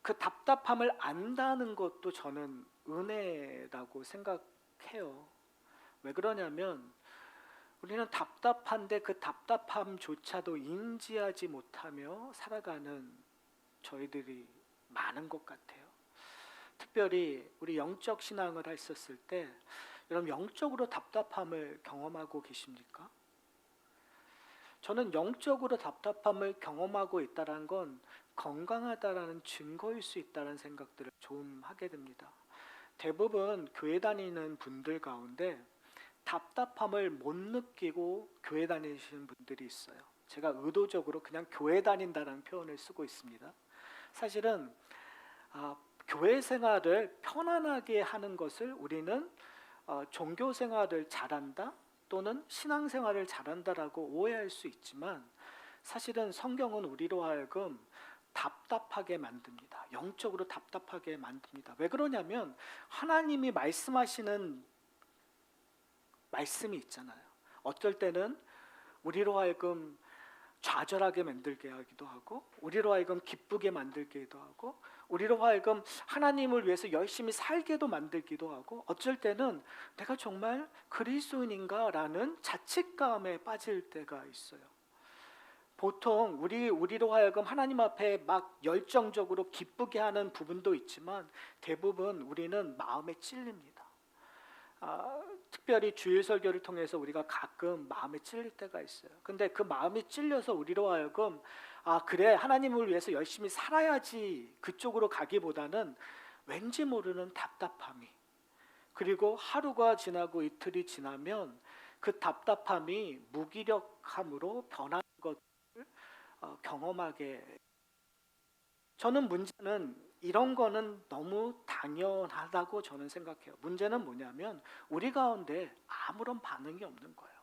그 답답함을 안다는 것도 저는 은혜라고 생각해요. 왜 그러냐면 우리는 답답한데 그 답답함조차도 인지하지 못하며 살아가는 저희들이 많은 것 같아요. 특별히 우리 영적 신앙을 했었을 때 여러분 영적으로 답답함을 경험하고 계십니까? 저는 영적으로 답답함을 경험하고 있다는 건 건강하다라는 증거일 수 있다는 생각들을 좀 하게 됩니다. 대부분 교회 다니는 분들 가운데 답답함을 못 느끼고 교회 다니시는 분들이 있어요. 제가 의도적으로 그냥 교회 다닌다는 표현을 쓰고 있습니다. 사실은 교회 생활을 편안하게 하는 것을 우리는 종교 생활을 잘한다 또는 신앙 생활을 잘한다라고 오해할 수 있지만 사실은 성경은 우리로 하여금 답답하게 만듭니다. 영적으로 답답하게 만듭니다. 왜 그러냐면 하나님이 말씀하시는 말씀이 있잖아요. 어떨 때는 우리로 하여금 좌절하게 만들게 하기도 하고 우리로 하여금 기쁘게 만들기도 하고 우리로 하여금 하나님을 위해서 열심히 살게도 만들기도 하고 어쩔 때는 내가 정말 그리스도인인가 라는 자책감에 빠질 때가 있어요. 보통 우리로 하여금 하나님 앞에 막 열정적으로 기쁘게 하는 부분도 있지만 대부분 우리는 마음에 찔립니다. 특별히 주일 설교를 통해서 우리가 가끔 마음에 찔릴 때가 있어요. 근데 그 마음이 찔려서 우리로 하여금 그래 하나님을 위해서 열심히 살아야지 그쪽으로 가기보다는 왠지 모르는 답답함이 그리고 하루가 지나고 이틀이 지나면 그 답답함이 무기력함으로 변하는 것을 경험하게. 저는 문제는 이런 거는 너무 당연하다고 저는 생각해요. 문제는 뭐냐면 우리 가운데 아무런 반응이 없는 거예요.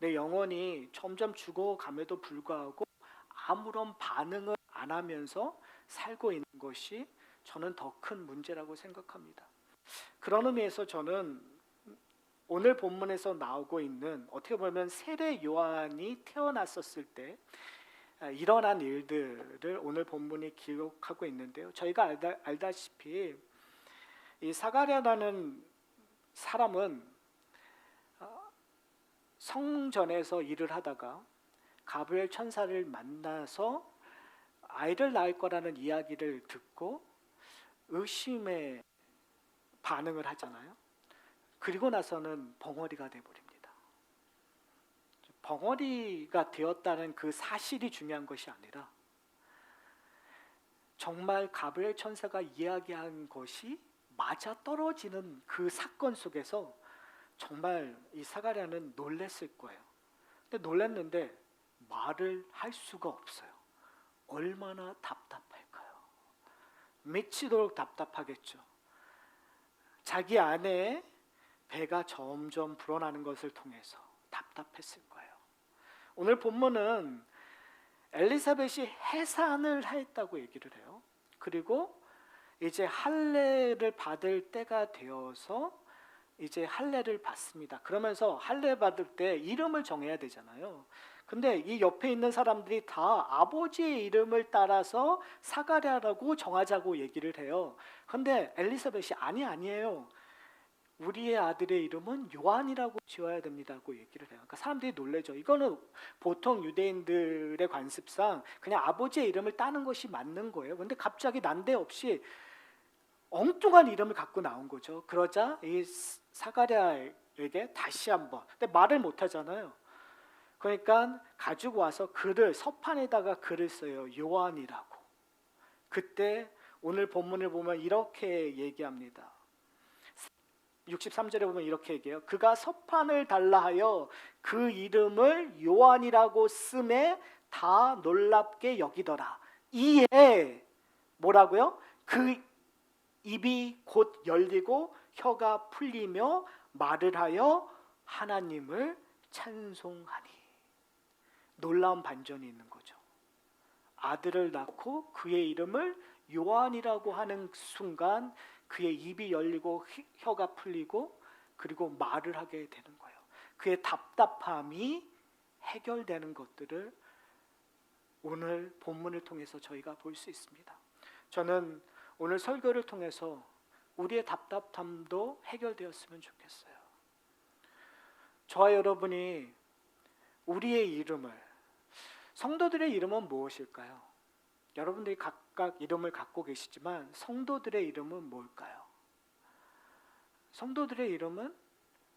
내 영혼이 점점 죽어감에도 불구하고 아무런 반응을 안 하면서 살고 있는 것이 저는 더 큰 문제라고 생각합니다. 그런 의미에서 저는 오늘 본문에서 나오고 있는 어떻게 보면 세례 요한이 태어났었을 때 일어난 일들을 오늘 본문이 기록하고 있는데요. 저희가 알다시피 이 사가랴라는 사람은 성전에서 일을 하다가 가브리엘 천사를 만나서 아이를 낳을 거라는 이야기를 듣고 의심의 반응을 하잖아요. 그리고 나서는 벙어리가 돼버립니다. 벙어리가 되었다는 그 사실이 중요한 것이 아니라 정말 가브리엘 천사가 이야기한 것이 맞아 떨어지는 그 사건 속에서 정말 이 사가랴는 놀랬을 거예요. 근데 놀랐는데 말을 할 수가 없어요. 얼마나 답답할까요? 미치도록 답답하겠죠. 자기 안에 배가 점점 불어나는 것을 통해서 답답했을 거예요. 오늘 본문은 엘리사벳이 해산을 했다고 얘기를 해요. 그리고 이제 할례를 받을 때가 되어서 이제 할례를 받습니다. 그러면서 할례 받을 때 이름을 정해야 되잖아요. 근데 이 옆에 있는 사람들이 다 아버지의 이름을 따라서 사가랴라고 정하자고 얘기를 해요. 근데 엘리사벳이 아니에요. 우리의 아들의 이름은 요한이라고 지어야 됩니다고 얘기를 해요. 그러니까 사람들이 놀라죠. 이거는 보통 유대인들의 관습상 그냥 아버지의 이름을 따는 것이 맞는 거예요. 근데 갑자기 난데없이 엉뚱한 이름을 갖고 나온 거죠. 그러자 이 사가랴에게 다시 한번, 근데 말을 못 하잖아요. 그러니까 가지고 와서 서판에다가 글을 써요. 요한이라고. 그때 오늘 본문을 보면 이렇게 얘기합니다. 63절에 보면 이렇게 얘기해요. 그가 서판을 달라 하여 그 이름을 요한이라고 쓰매 다 놀랍게 여기더라. 이에 뭐라고요? 그 입이 곧 열리고 혀가 풀리며 말을 하여 하나님을 찬송하니. 놀라운 반전이 있는 거죠. 아들을 낳고 그의 이름을 요한이라고 하는 순간 그의 입이 열리고 혀가 풀리고 그리고 말을 하게 되는 거예요. 그의 답답함이 해결되는 것들을 오늘 본문을 통해서 저희가 볼 수 있습니다. 저는 오늘 설교를 통해서 우리의 답답함도 해결되었으면 좋겠어요. 저와 여러분이 우리의 이름을, 성도들의 이름은 무엇일까요? 여러분들이 각각 이름을 갖고 계시지만 성도들의 이름은 뭘까요? 성도들의 이름은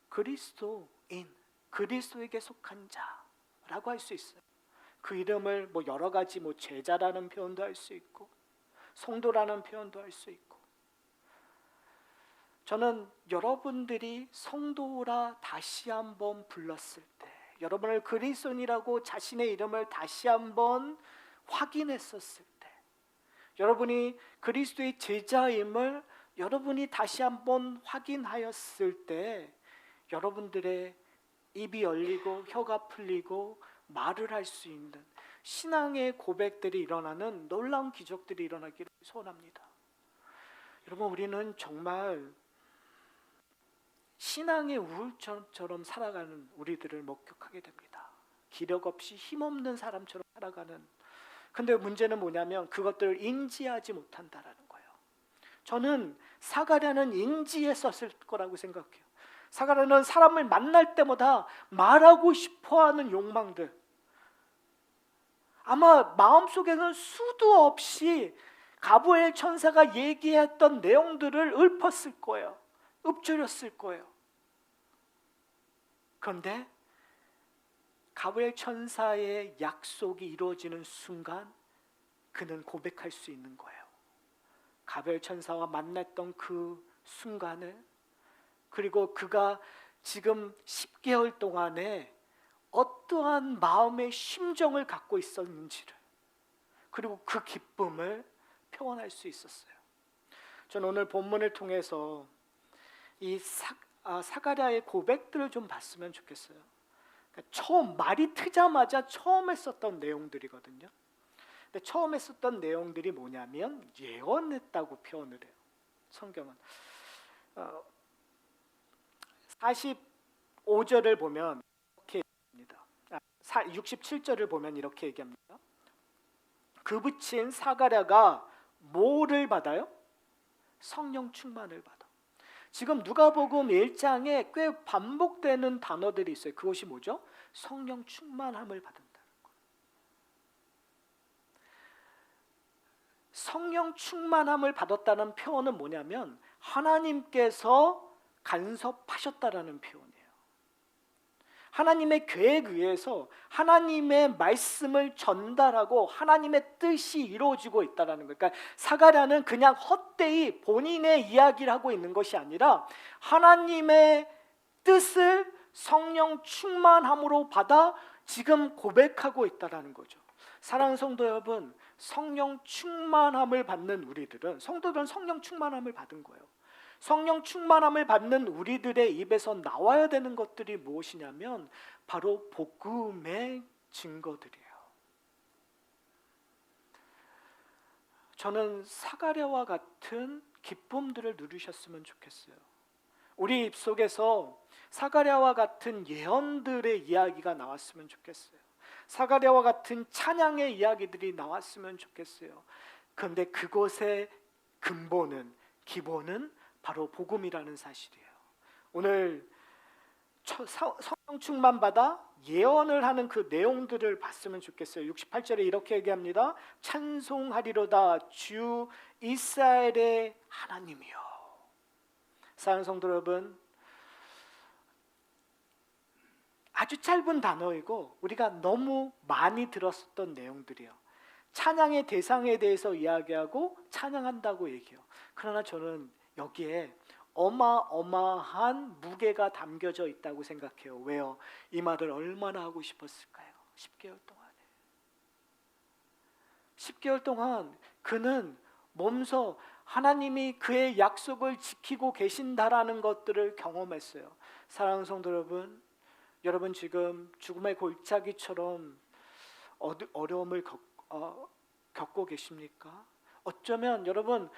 그리스도인, 그리스도에게 속한 자라고 할 수 있어요. 그 이름을 여러 가지 제자라는 표현도 할 수 있고 성도라는 표현도 할 수 있고, 저는 여러분들이 성도라 다시 한번 불렀을 때, 여러분을 그리스도인이라고 자신의 이름을 다시 한번 확인했었을 때, 여러분이 그리스도의 제자임을 여러분이 다시 한번 확인하였을 때, 여러분들의 입이 열리고 혀가 풀리고 말을 할 수 있는 신앙의 고백들이 일어나는 놀라운 기적들이 일어나기를 소원합니다. 여러분, 우리는 정말 신앙의 우울처럼 살아가는 우리들을 목격하게 됩니다. 기력 없이 힘없는 사람처럼 살아가는. 근데 문제는 뭐냐면 그것들을 인지하지 못한다라는 거예요. 저는 사가랴는 인지했었을 거라고 생각해요. 사가랴는 사람을 만날 때마다 말하고 싶어하는 욕망들, 아마 마음속에는 수도 없이 가브리엘 천사가 얘기했던 내용들을 읊었을 거예요. 읊조렸을 거예요. 그런데 가브리엘 천사의 약속이 이루어지는 순간 그는 고백할 수 있는 거예요. 가브리엘 천사와 만났던 그 순간을, 그리고 그가 지금 10개월 동안에 어떠한 마음의 심정을 갖고 있었는지를, 그리고 그 기쁨을 표현할 수 있었어요. 저는 오늘 본문을 통해서 이 사가랴의 고백들을 좀 봤으면 좋겠어요. 그러니까 처음 말이 트자마자 처음 했었던 내용들이거든요. 근데 처음 했었던 내용들이 뭐냐면 예언했다고 표현을 해요. 성경은 45절을 보면 이렇게 얘기합니다. 67절을 보면 이렇게 얘기합니다. 그 붙인 사가랴가 뭐를 받아요? 성령 충만을 받아. 지금 누가복음 1장에 꽤 반복되는 단어들이 있어요. 그것이 뭐죠? 성령 충만함을 받는다는 거예요. 성령 충만함을 받았다는 표현은 뭐냐면 하나님께서 간섭하셨다라는 표현이에요. 하나님의 계획에 의해서 하나님의 말씀을 전달하고 하나님의 뜻이 이루어지고 있다라는 거예요. 그러니까 사가랴는 그냥 헛되이 본인의 이야기를 하고 있는 것이 아니라 하나님의 뜻을 성령 충만함으로 받아 지금 고백하고 있다라는 거죠. 사랑하는 성도 여러분, 성령 충만함을 받는 우리들은, 성도들은 성령 충만함을 받은 거예요. 성령 충만함을 받는 우리들의 입에서 나와야 되는 것들이 무엇이냐면 바로 복음의 증거들이에요. 저는 사가랴와 같은 기쁨들을 누리셨으면 좋겠어요. 우리 입속에서 사가랴와 같은 예언들의 이야기가 나왔으면 좋겠어요. 사가랴와 같은 찬양의 이야기들이 나왔으면 좋겠어요. 그런데 그것의 근본은, 기본은 바로 복음이라는 사실이에요. 오늘 성령 충만 받아 예언을 하는 그 내용들을 봤으면 좋겠어요. 68절에 이렇게 얘기합니다. 찬송하리로다 주 이스라엘의 하나님이여. 사랑하는 성도 여러분, 아주 짧은 단어이고 우리가 너무 많이 들었었던 내용들이에요. 찬양의 대상에 대해서 이야기하고 찬양한다고 얘기해요. 그러나 저는 여기에 어마어마한 무게가 담겨져 있다고 생각해요. 왜요? 이 말을 얼마나 하고 싶었을까요? 10개월 동안에. 10개월 동안 그는 몸소 하나님이 그의 약속을 지키고 계신다라는 것들을 경험했어요. 사랑하는 성도 여러분, 여러분 지금 죽음의 골짜기처럼 어려움을 겪고 계십니까? 어쩌면 여러분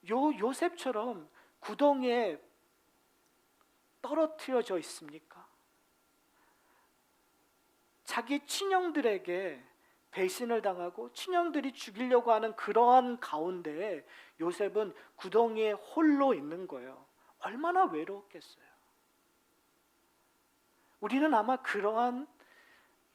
요셉처럼 구덩이에 떨어뜨려져 있습니까? 자기 친형들에게 배신을 당하고 친형들이 죽이려고 하는 그러한 가운데 요셉은 구덩이에 홀로 있는 거예요. 얼마나 외로웠겠어요. 우리는 아마 그러한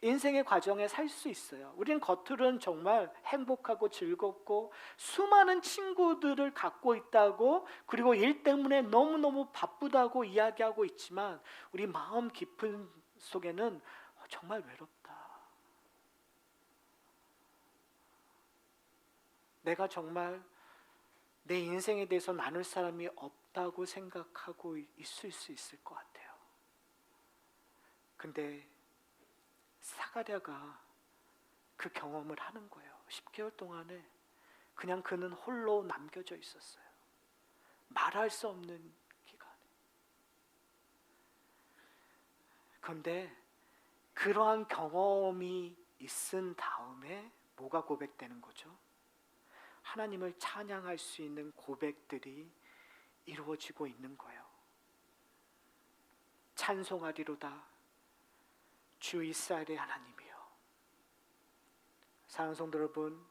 인생의 과정에 살 수 있어요. 우리는 겉으로는 정말 행복하고 즐겁고 수많은 친구들을 갖고 있다고, 그리고 일 때문에 너무너무 바쁘다고 이야기하고 있지만 우리 마음 깊은 속에는 정말 외롭다. 내가 정말 내 인생에 대해서 나눌 사람이 없다고 생각하고 있을 수 있을 것 같아요. 근데 사가랴가 그 경험을 하는 거예요. 10개월 동안에 그냥 그는 홀로 남겨져 있었어요. 말할 수 없는 기간에. 그런데 그러한 경험이 있은 다음에 뭐가 고백되는 거죠? 하나님을 찬양할 수 있는 고백들이 이루어지고 있는 거예요. 찬송하리로다 주 이스라엘의 하나님이여. 사랑하는 성도 여러분,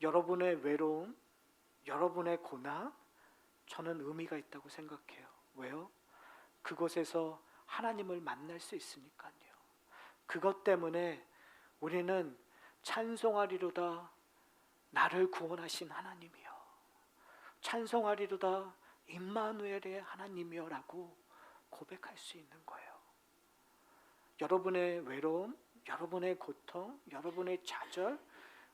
여러분의 외로움, 여러분의 고난, 저는 의미가 있다고 생각해요. 왜요? 그곳에서 하나님을 만날 수 있으니까요. 그것 때문에 우리는 찬송하리로다 나를 구원하신 하나님이여, 찬송하리로다 임마누엘의 하나님이여 라고 고백할 수 있는 거예요. 여러분의 외로움, 여러분의 고통, 여러분의 좌절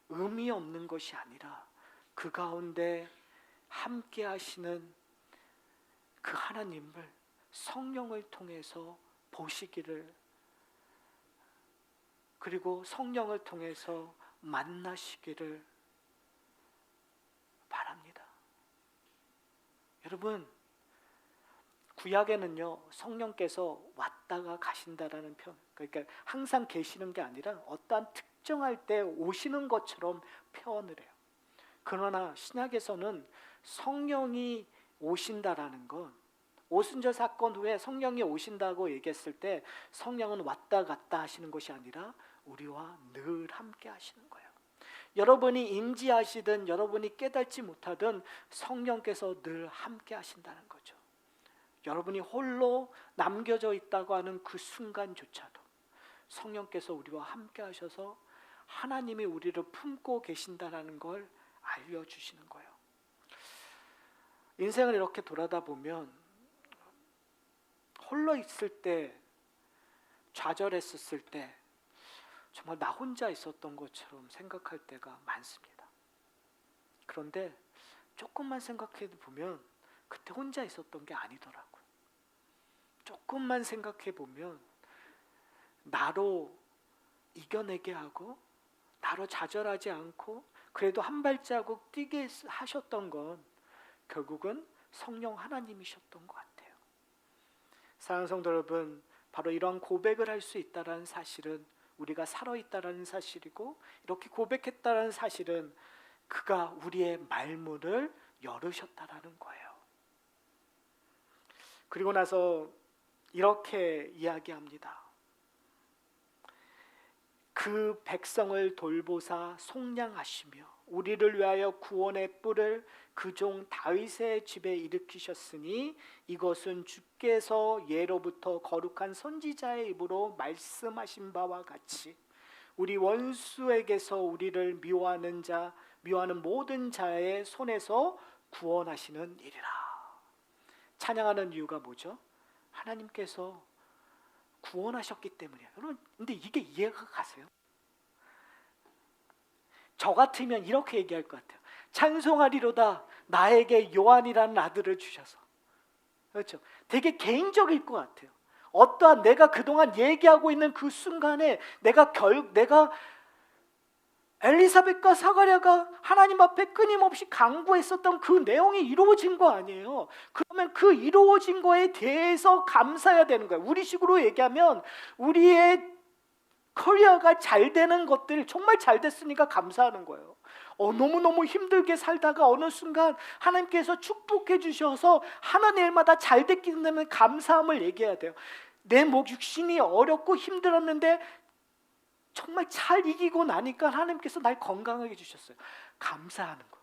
의미 없는 것이 아니라 그 가운데 함께 하시는 그 하나님을 성령을 통해서 보시기를, 그리고 성령을 통해서 만나시기를 바랍니다. 여러분, 구약에는요 성령께서 왔다가 가신다라는 표현, 그러니까 항상 계시는 게 아니라 어떠한 특정할 때 오시는 것처럼 표현을 해요. 그러나 신약에서는 성령이 오신다라는 건, 오순절 사건 후에 성령이 오신다고 얘기했을 때 성령은 왔다 갔다 하시는 것이 아니라 우리와 늘 함께 하시는 거예요. 여러분이 인지하시든 여러분이 깨닫지 못하든 성령께서 늘 함께 하신다는 거죠. 여러분이 홀로 남겨져 있다고 하는 그 순간조차도 성령께서 우리와 함께 하셔서 하나님이 우리를 품고 계신다는 걸 알려주시는 거예요. 인생을 이렇게 돌아다 보면 홀로 있을 때, 좌절했었을 때 정말 나 혼자 있었던 것처럼 생각할 때가 많습니다. 그런데 조금만 생각해 보면 그때 혼자 있었던 게 아니더라고요. 조금만 생각해 보면 나로 이겨내게 하고 나로 좌절하지 않고 그래도 한 발자국 뛰게 하셨던 건 결국은 성령 하나님이셨던 것 같아요. 사랑하는 성도 여러분, 바로 이런 고백을 할 수 있다는 사실은 우리가 살아있다는 사실이고, 이렇게 고백했다는 사실은 그가 우리의 말문을 열으셨다라는 거예요. 그리고 나서 이렇게 이야기합니다. 그 백성을 돌보사 속량하시며 우리를 위하여 구원의 뿔을 그 종 다윗의 집에 일으키셨으니 이것은 주께서 예로부터 거룩한 선지자의 입으로 말씀하신 바와 같이 우리 원수에게서 우리를 미워하는 모든 자의 손에서 구원하시는 일이라. 찬양하는 이유가 뭐죠? 하나님께서 구원하셨기 때문이에요. 여러분, 근데 이게 이해가 가세요? 저 같으면 이렇게 얘기할 것 같아요. 찬송하리로다 나에게 요한이라는 아들을 주셔서. 그렇죠? 되게 개인적일 것 같아요. 어떠한 내가 그동안 얘기하고 있는 그 순간에 내가 엘리사벳과 사가랴가 하나님 앞에 끊임없이 간구했었던 그 내용이 이루어진 거 아니에요. 그러면 그 이루어진 거에 대해서 감사해야 되는 거예요. 우리식으로 얘기하면 우리의 커리어가 잘 되는 것들, 정말 잘 됐으니까 감사하는 거예요. 너무너무 힘들게 살다가 어느 순간 하나님께서 축복해 주셔서 하나님 일마다 잘 됐기 때문에 감사함을 얘기해야 돼요. 내 육신이 어렵고 힘들었는데 정말 잘 이기고 나니까 하나님께서 날 건강하게 해주셨어요. 감사하는 거.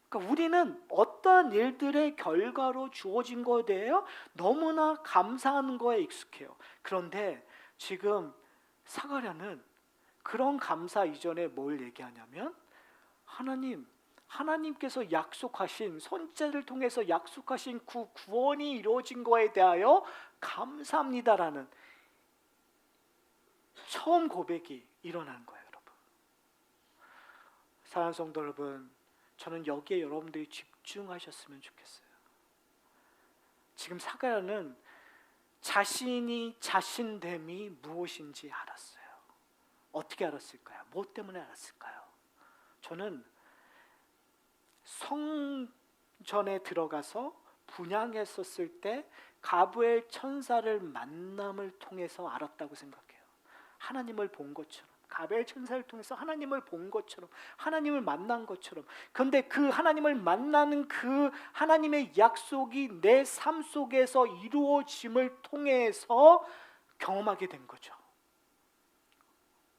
그러니까 우리는 어떠한 일들의 결과로 주어진 거에 대해 너무나 감사하는 거에 익숙해요. 그런데 지금 사가랴는 그런 감사 이전에 뭘 얘기하냐면 하나님께서 약속하신, 선지자를 통해서 약속하신 그 구원이 이루어진 거에 대하여 감사합니다라는 처음 고백이 일어난 거예요, 여러분. 사랑하는 성도 여러분, 저는 여기에 여러분들이 집중하셨으면 좋겠어요. 지금 사가랴는 자신이 자신됨이 무엇인지 알았어요. 어떻게 알았을까요? 뭐 때문에 알았을까요? 저는 성전에 들어가서 분향했었을 때 가브엘 천사를 만남을 통해서 알았다고 생각해요. 하나님을 본 것처럼, 가벨 천사를 통해서 하나님을 본 것처럼, 하나님을 만난 것처럼. 그런데 그 하나님을 만나는 그 하나님의 약속이 내 삶 속에서 이루어짐을 통해서 경험하게 된 거죠.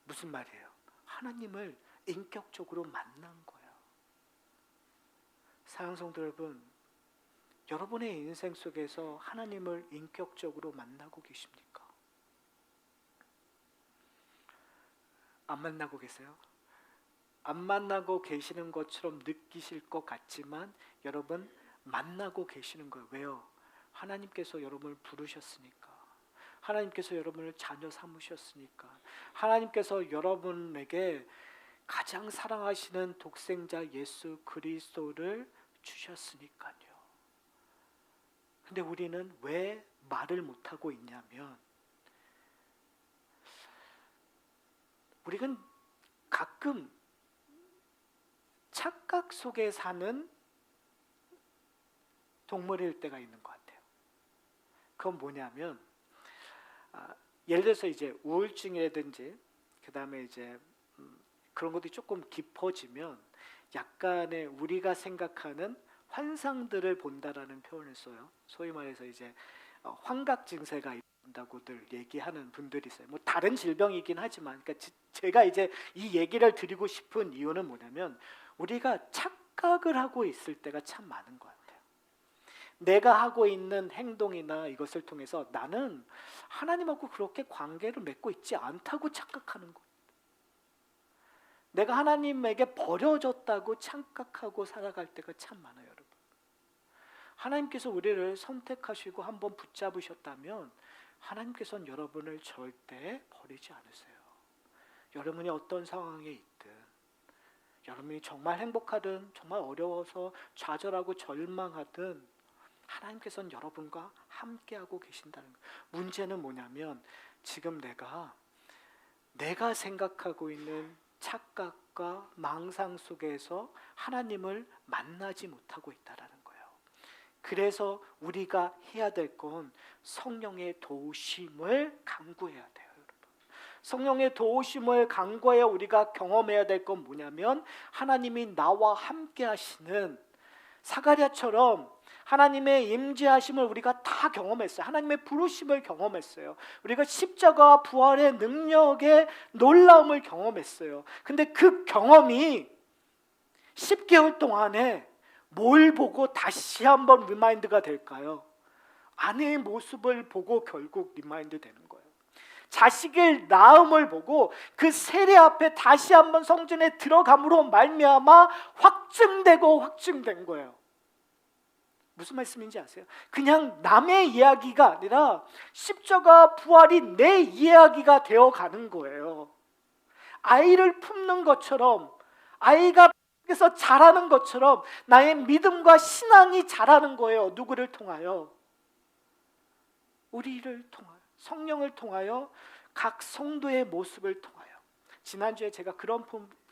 무슨 말이에요? 하나님을 인격적으로 만난 거예요. 사랑하는 성도 여러분, 여러분의 인생 속에서 하나님을 인격적으로 만나고 계십니까? 안 만나고 계세요? 안 만나고 계시는 것처럼 느끼실 것 같지만 여러분 만나고 계시는 거예요. 왜요? 하나님께서 여러분을 부르셨으니까. 하나님께서 여러분을 자녀 삼으셨으니까. 하나님께서 여러분에게 가장 사랑하시는 독생자 예수 그리스도를 주셨으니까요. 근데 우리는 왜 말을 못하고 있냐면, 우리는 가끔 착각 속에 사는 동물일 때가 있는 것 같아요. 그건 뭐냐면, 예를 들어서 이제 우울증이라든지 그 다음에 이제 그런 것들이 조금 깊어지면 약간의 우리가 생각하는 환상들을 본다라는 표현을 써요. 소위 말해서 이제 환각 증세가 있다고들 얘기하는 분들이 있어요. 뭐 다른 질병이긴 하지만, 그러니까 제가 이제 이 얘기를 드리고 싶은 이유는 뭐냐면, 우리가 착각을 하고 있을 때가 참 많은 것 같아요. 내가 하고 있는 행동이나 이것을 통해서 나는 하나님하고 그렇게 관계를 맺고 있지 않다고 착각하는 거예요. 내가 하나님에게 버려졌다고 착각하고 살아갈 때가 참 많아요, 여러분. 하나님께서 우리를 선택하시고 한번 붙잡으셨다면 하나님께서는 여러분을 절대 버리지 않으세요. 여러분이 어떤 상황에 있든, 여러분이 정말 행복하든 정말 어려워서 좌절하고 절망하든 하나님께서는 여러분과 함께하고 계신다는 거예요. 문제는 뭐냐면, 지금 내가 생각하고 있는 착각과 망상 속에서 하나님을 만나지 못하고 있다라는 거예요. 그래서 우리가 해야 될 건 성령의 도우심을 간구해야 돼요, 여러분. 성령의 도우심을 간구해야 우리가 경험해야 될 건 뭐냐면, 하나님이 나와 함께 하시는, 사가랴처럼 하나님의 임재하심을 우리가 다 경험했어요. 하나님의 부르심을 경험했어요. 우리가 십자가 부활의 능력의 놀라움을 경험했어요. 근데 그 경험이 10개월 동안에 뭘 보고 다시 한번 리마인드가 될까요? 아내의 모습을 보고 결국 리마인드 되는 거예요. 자식을 낳음을 보고 그 세례 앞에 다시 한번 성전에 들어감으로 말미암아 확증된 거예요. 무슨 말씀인지 아세요? 그냥 남의 이야기가 아니라 십자가 부활이 내 이야기가 되어가는 거예요. 아이를 품는 것처럼, 아이가 그래서 자라는 것처럼 나의 믿음과 신앙이 자라는 거예요. 누구를 통하여? 우리를 통하여, 성령을 통하여, 각 성도의 모습을 통하여. 지난주에 제가 그런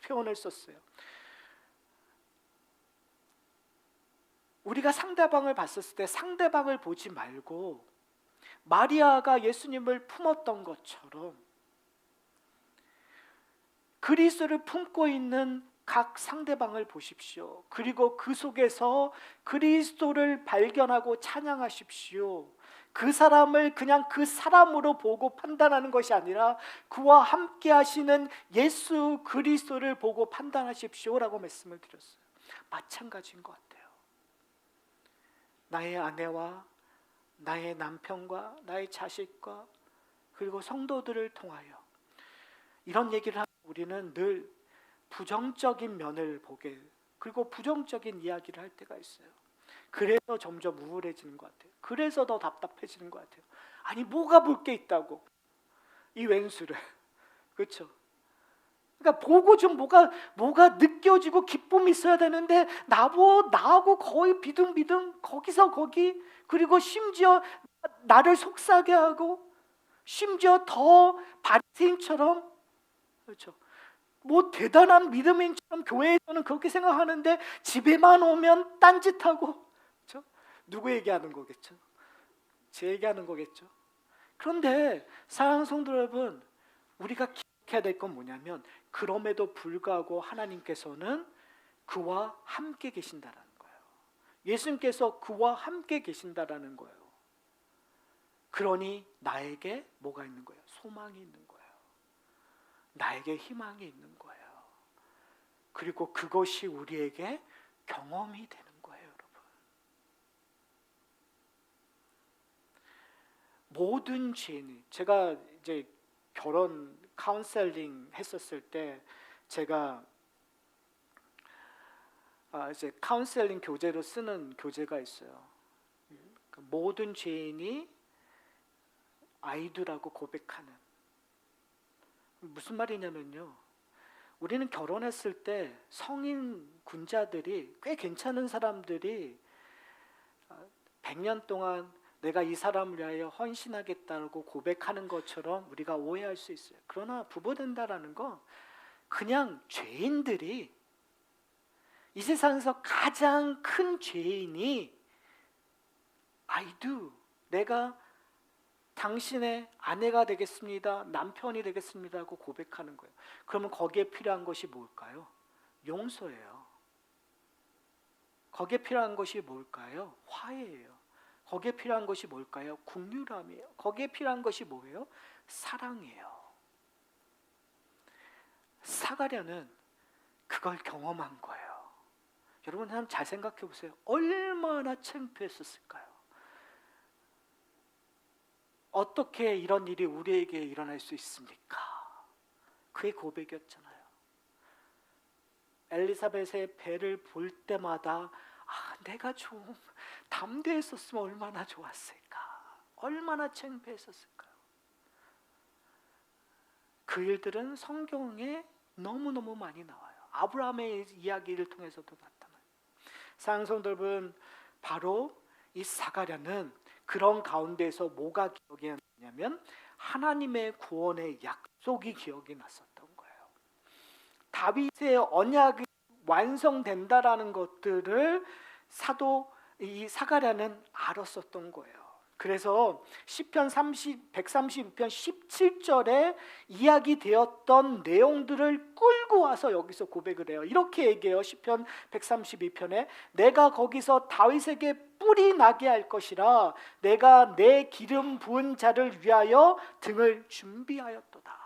표현을 썼어요. 우리가 상대방을 봤었을 때 상대방을 보지 말고 마리아가 예수님을 품었던 것처럼 그리스도를 품고 있는 각 상대방을 보십시오. 그리고 그 속에서 그리스도를 발견하고 찬양하십시오. 그 사람을 그냥 그 사람으로 보고 판단하는 것이 아니라 그와 함께 하시는 예수 그리스도를 보고 판단하십시오라고 말씀을 드렸어요. 마찬가지인 것 같아요. 나의 아내와 나의 남편과 나의 자식과 그리고 성도들을 통하여 이런 얘기를 하면 우리는 늘 부정적인 면을 보게, 그리고 부정적인 이야기를 할 때가 있어요. 그래서 점점 우울해지는 것 같아요. 그래서 더 답답해지는 것 같아요. 아니 뭐가 볼 게 있다고 이 왼수를 그렇죠? 그러니까 보고 좀 뭐가 느껴지고 기쁨이 있어야 되는데 나하고 거의 비등비등 거기서 거기, 그리고 심지어 나를 속삭여 하고 심지어 더 바리새인처럼, 그렇죠? 뭐 대단한 믿음인처럼 교회에서는 그렇게 생각하는데 집에만 오면 딴짓하고, 그렇죠? 누구 얘기하는 거겠죠? 제 얘기하는 거겠죠? 그런데 사랑하는 성도 여러분, 우리가 기억해야 될 건 뭐냐면 그럼에도 불구하고 하나님께서는 그와 함께 계신다라는 거예요. 예수님께서 그와 함께 계신다라는 거예요. 그러니 나에게 뭐가 있는 거예요? 소망이 있는 거예요. 나에게 희망이 있는 거예요. 그리고 그것이 우리에게 경험이 되는 거예요, 여러분. 모든 죄인이, 제가 이제 결혼 카운셀링 했었을 때 제가 이제 카운셀링 교재로 쓰는 교재가 있어요. 모든 죄인이 아이두라고 고백하는. 무슨 말이냐면요, 우리는 결혼했을 때 성인 군자들이 꽤 괜찮은 사람들이 100년 동안 내가 이 사람을 위하여 헌신하겠다고 고백하는 것처럼 우리가 오해할 수 있어요. 그러나 부부된다라는 건 그냥 죄인들이, 이 세상에서 가장 큰 죄인이 I do, 내가 당신의 아내가 되겠습니다, 남편이 되겠습니다 하고 고백하는 거예요. 그러면 거기에 필요한 것이 뭘까요? 용서예요. 거기에 필요한 것이 뭘까요? 화해예요. 거기에 필요한 것이 뭘까요? 긍휼함이에요. 거기에 필요한 것이 뭐예요? 사랑이에요. 사가랴는 그걸 경험한 거예요. 여러분 한번 잘 생각해 보세요. 얼마나 창피했었을까요? 어떻게 이런 일이 우리에게 일어날 수 있습니까? 그의 고백이었잖아요. 엘리사벳의 배를 볼 때마다 내가 좀 담대했었으면 얼마나 좋았을까, 얼마나 창피했었을까요? 그 일들은 성경에 너무너무 많이 나와요. 아브라함의 이야기를 통해서도 나타나요. 사랑하는 성도 여러분, 바로 이 사가랴는 그런 가운데서 뭐가 기억이 나냐면 하나님의 구원의 약속이 기억이 났었던 거예요. 다윗의 언약이 완성된다라는 것들을 사도 이 사가랴는 알았었던 거예요. 그래서 시편 136편 17절에 이야기되었던 내용들을 끌고 와서 여기서 고백을 해요. 이렇게 얘기해요. 시편 132편에 내가 거기서 다윗에게 뿔이 나게 할 것이라 내가 내 기름 부은 자를 위하여 등을 준비하였도다.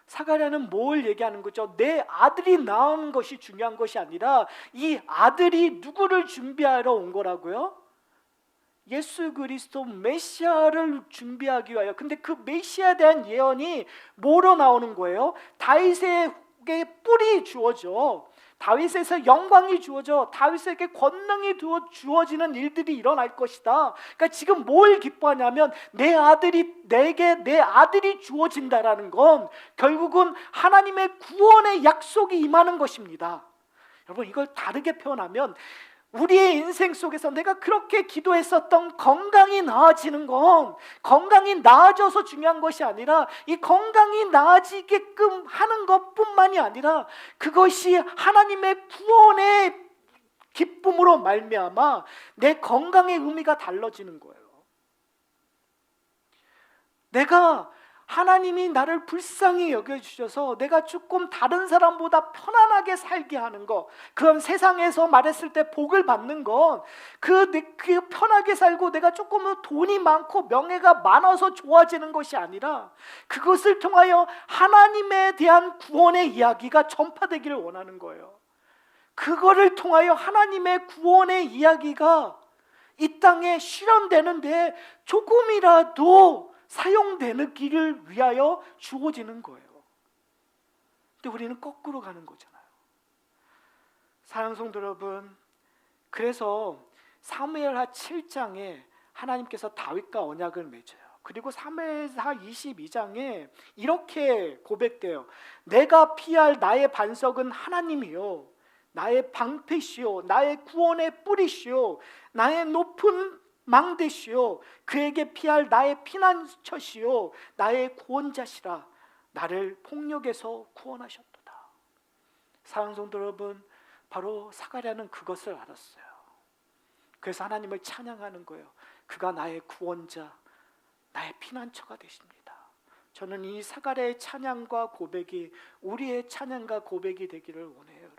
사가랴는 뭘 얘기하는 거죠? 내 아들이 낳은 것이 중요한 것이 아니라 이 아들이 누구를 준비하러 온 거라고요? 예수 그리스도 메시아를 준비하기 위하여. 근데 그 메시아에 대한 예언이 뭐로 나오는 거예요? 다윗에게 뿔이 주어져, 다윗에서 영광이 주어져, 다윗에게 권능이 주어지는 일들이 일어날 것이다. 그러니까 지금 뭘 기뻐하냐면 내게 내 아들이 주어진다라는 건 결국은 하나님의 구원의 약속이 임하는 것입니다. 여러분, 이걸 다르게 표현하면 우리의 인생 속에서 내가 그렇게 기도했었던 건강이 나아지는 건 건강이 나아져서 중요한 것이 아니라 이 건강이 나아지게끔 하는 것뿐만이 아니라 그것이 하나님의 구원의 기쁨으로 말미암아 내 건강의 의미가 달라지는 거예요. 내가 하나님이 나를 불쌍히 여겨주셔서 내가 조금 다른 사람보다 편안하게 살게 하는 것, 그럼 세상에서 말했을 때 복을 받는 건 그 편하게 살고 내가 조금 돈이 많고 명예가 많아서 좋아지는 것이 아니라 그것을 통하여 하나님에 대한 구원의 이야기가 전파되기를 원하는 거예요. 그거를 통하여 하나님의 구원의 이야기가 이 땅에 실현되는데 조금이라도 사용되는 길을 위하여 주어지는 거예요. 근데 우리는 거꾸로 가는 거잖아요. 사랑하는 성도 여러분, 그래서 사무엘하 7장에 하나님께서 다윗과 언약을 맺어요. 그리고 사무엘하 22장에 이렇게 고백돼요. 내가 피할 나의 반석은 하나님이요, 나의 방패시요, 나의 구원의 뿌리시요, 나의 높은 망대시요, 그에게 피할 나의 피난처시요, 나의 구원자시라. 나를 폭력에서 구원하셨도다. 사랑하는 성도 여러분, 바로 사가랴는 그것을 알았어요. 그래서 하나님을 찬양하는 거예요. 그가 나의 구원자, 나의 피난처가 되십니다. 저는 이 사가랴의 찬양과 고백이 우리의 찬양과 고백이 되기를 원해요.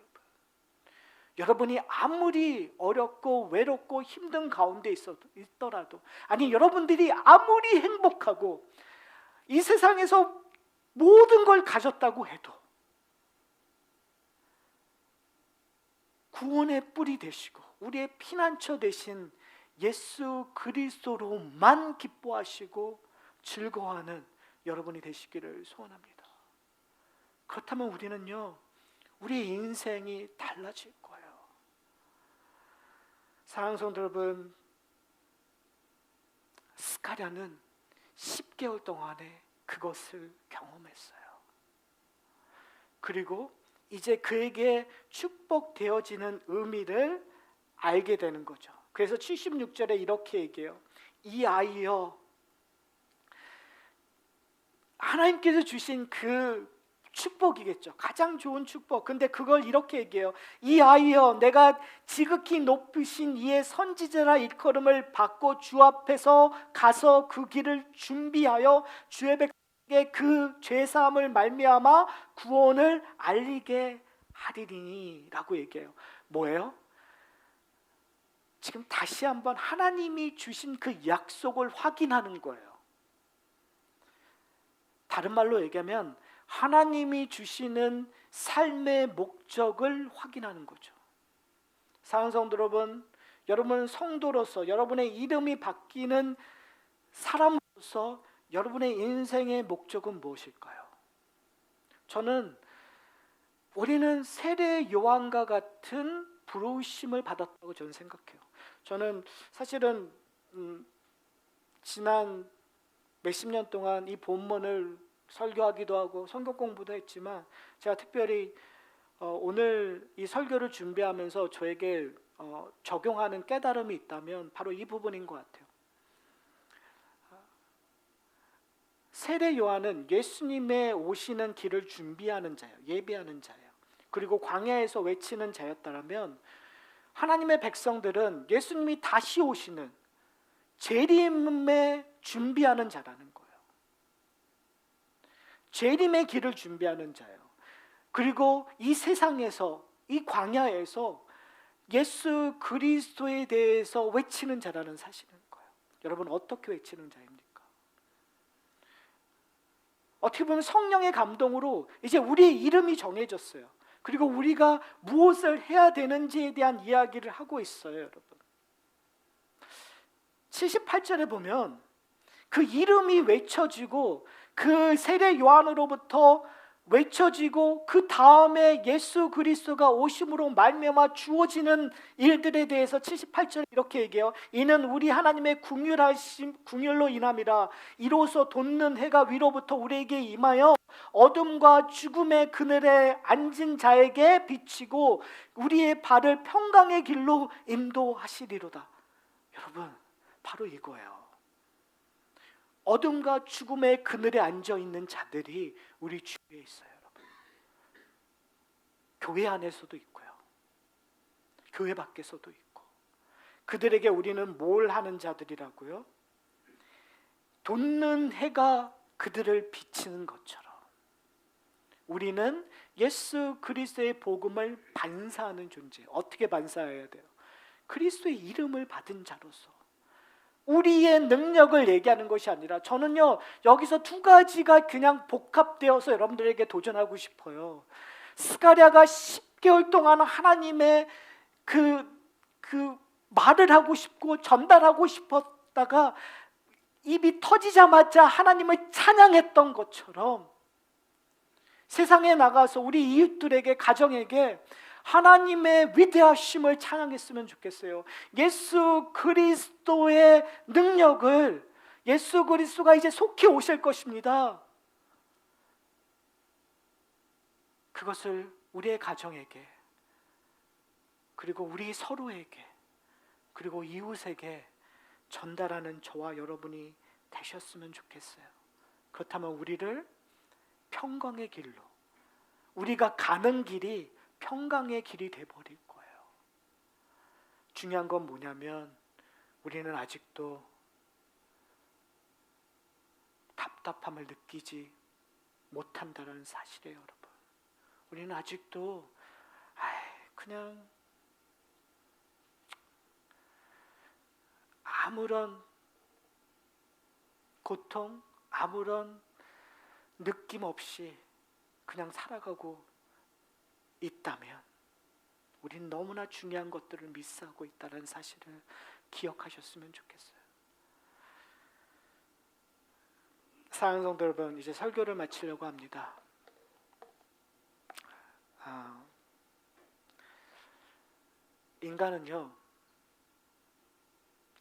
여러분이 아무리 어렵고 외롭고 힘든 가운데 있더라도, 아니 여러분들이 아무리 행복하고 이 세상에서 모든 걸 가졌다고 해도 구원의 뿌리 되시고 우리의 피난처 되신 예수 그리스도로만 기뻐하시고 즐거워하는 여러분이 되시기를 소원합니다. 그렇다면 우리는요, 우리의 인생이 달라질 거예요. 사랑하는 성도 여러분, 스가랴는 10개월 동안에 그것을 경험했어요. 그리고 이제 그에게 축복되어지는 의미를 알게 되는 거죠. 그래서 76절에 이렇게 얘기해요. 이 아이여, 하나님께서 주신 그 축복이겠죠. 가장 좋은 축복. 근데 그걸 이렇게 얘기해요. 이 아이여, 내가 지극히 높으신 이의 선지자라 일컬음을 받고 주 앞에서 가서 그 길을 준비하여 주의 백성에게 그 죄사함을 말미암아 구원을 알리게 하리니 라고 얘기해요. 뭐예요? 지금 다시 한번 하나님이 주신 그 약속을 확인하는 거예요. 다른 말로 얘기하면 하나님이 주시는 삶의 목적을 확인하는 거죠. 사랑하는 성도 여러분, 여러분 성도로서 여러분의 이름이 바뀌는 사람으로서 여러분의 인생의 목적은 무엇일까요? 저는 우리는 세례 요한과 같은 부르심을 받았다고 저는 생각해요. 저는 사실은 지난 몇십 년 동안 이 본문을 설교하기도 하고 성경 공부도 했지만 제가 특별히 오늘 이 설교를 준비하면서 저에게 적용하는 깨달음이 있다면 바로 이 부분인 것 같아요. 세례 요한은 예수님의 오시는 길을 준비하는 자예요. 예비하는 자예요. 그리고 광야에서 외치는 자였다면 하나님의 백성들은 예수님이 다시 오시는 재림에 준비하는 자라는 거예요. 재림의 길을 준비하는 자예요. 그리고 이 세상에서, 이 광야에서 예수 그리스도에 대해서 외치는 자라는 사실인 거예요. 여러분, 어떻게 외치는 자입니까? 어떻게 보면 성령의 감동으로 이제 우리의 이름이 정해졌어요. 그리고 우리가 무엇을 해야 되는지에 대한 이야기를 하고 있어요, 여러분. 78절에 보면 그 이름이 외쳐지고 그 세례 요한으로부터 외쳐지고 그 다음에 예수 그리스도가 오심으로 말미암아 주어지는 일들에 대해서 78절에 이렇게 얘기해요. 이는 우리 하나님의 궁율로 인함이라. 이로써 돋는 해가 위로부터 우리에게 임하여 어둠과 죽음의 그늘에 앉은 자에게 비치고 우리의 발을 평강의 길로 인도하시리로다. 여러분, 바로 이거예요. 어둠과 죽음의 그늘에 앉아있는 자들이 우리 주위에 있어요, 여러분. 교회 안에서도 있고요, 교회 밖에서도 있고. 그들에게 우리는 뭘 하는 자들이라고요? 돋는 해가 그들을 비치는 것처럼 우리는 예수 그리스도의 복음을 반사하는 존재. 어떻게 반사해야 돼요? 그리스도의 이름을 받은 자로서 우리의 능력을 얘기하는 것이 아니라, 저는요 여기서 두 가지가 그냥 복합되어서 여러분들에게 도전하고 싶어요. 스가랴가 10개월 동안 하나님의 그 말을 하고 싶고 전달하고 싶었다가 입이 터지자마자 하나님을 찬양했던 것처럼 세상에 나가서 우리 이웃들에게, 가정에게 하나님의 위대하심을 찬양했으면 좋겠어요. 예수 그리스도의 능력을, 예수 그리스도가 이제 속히 오실 것입니다. 그것을 우리의 가정에게, 그리고 우리 서로에게, 그리고 이웃에게 전달하는 저와 여러분이 되셨으면 좋겠어요. 그렇다면 우리를 평강의 길로, 우리가 가는 길이 평강의 길이 되어버릴 거예요. 중요한 건 뭐냐면 우리는 아직도 답답함을 느끼지 못한다는 사실이에요, 여러분. 우리는 아직도 그냥 아무런 고통, 아무런 느낌 없이 그냥 살아가고 있다면 우리는 너무나 중요한 것들을 미스하고 있다는 사실을 기억하셨으면 좋겠어요. 사랑하는 성도 여러분, 이제 설교를 마치려고 합니다. 인간은요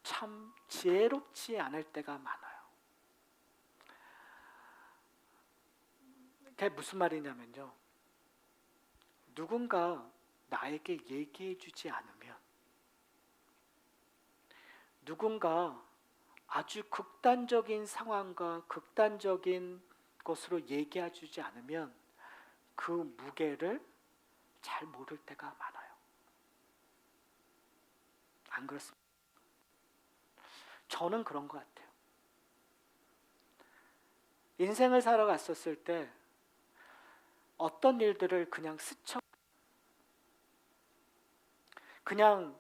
참 지혜롭지 않을 때가 많아요. 그게 무슨 말이냐면요, 누군가 나에게 얘기해 주지 않으면, 누군가 아주 극단적인 상황과 극단적인 것으로 얘기해 주지 않으면 그 무게를 잘 모를 때가 많아요. 안 그렇습니까? 저는 그런 것 같아요. 인생을 살아갔었을 때 어떤 일들을 그냥 그냥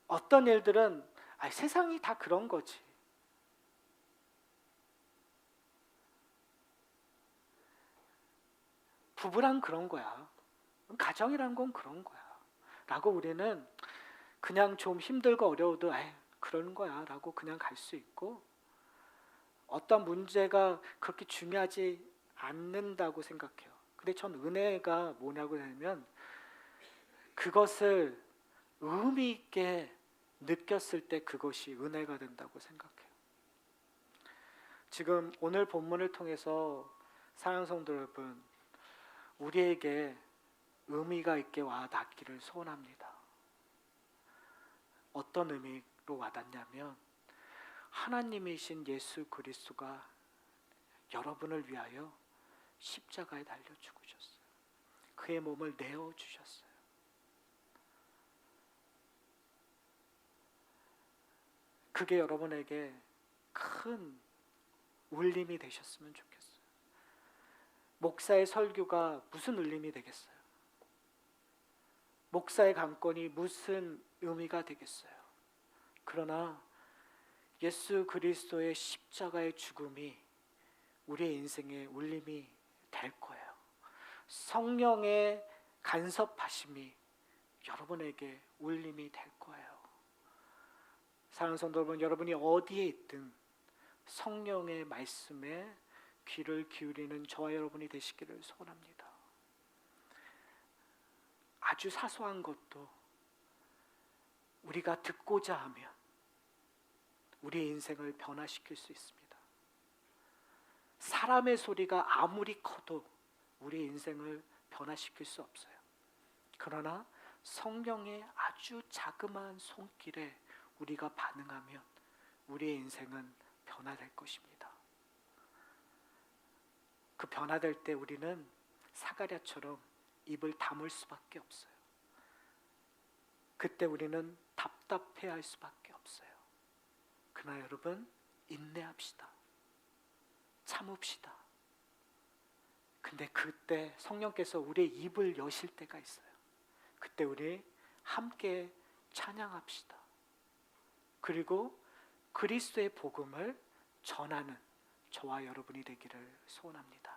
어떤 일들은 세상이 다 그런 거지, 부부란 그런 거야, 가정이란 건 그런 거야 라고 우리는 그냥 좀 힘들고 어려워도 그런 거야 라고 그냥 갈 수 있고, 어떤 문제가 그렇게 중요하지 않는다고 생각해요. 근데 전 은혜가 뭐냐고 하면, 그것을 의미 있게 느꼈을 때 그것이 은혜가 된다고 생각해요. 지금 오늘 본문을 통해서 사랑하는 성도 여러분, 우리에게 의미가 있게 와 닿기를 소원합니다. 어떤 의미로 와닿냐면, 하나님이신 예수 그리스도가 여러분을 위하여 십자가에 달려 죽으셨어요. 그의 몸을 내어 주셨어요. 그게 여러분에게 큰 울림이 되셨으면 좋겠어요. 목사의 설교가 무슨 울림이 되겠어요? 목사의 강권이 무슨 의미가 되겠어요? 그러나 예수 그리스도의 십자가의 죽음이 우리의 인생의 울림이 될 거예요. 성령의 간섭하심이 여러분에게 울림이 될 거예요. 사랑하는 성도 여러분, 여러분이 어디에 있든 성령의 말씀에 귀를 기울이는 저와 여러분이 되시기를 소원합니다. 아주 사소한 것도 우리가 듣고자 하면 우리의 인생을 변화시킬 수 있습니다. 사람의 소리가 아무리 커도 우리의 인생을 변화시킬 수 없어요. 그러나 성령의 아주 자그마한 손길에 우리가 반응하면 우리의 인생은 변화될 것입니다. 그 변화될 때 우리는 사가랴처럼 입을 다물 수밖에 없어요. 그때 우리는 답답해할 수밖에 없어요. 그러나 여러분, 인내합시다. 참읍시다. 근데 그때 성령께서 우리의 입을 여실 때가 있어요. 그때 우리 함께 찬양합시다. 그리고 그리스도의 복음을 전하는 저와 여러분이 되기를 소원합니다.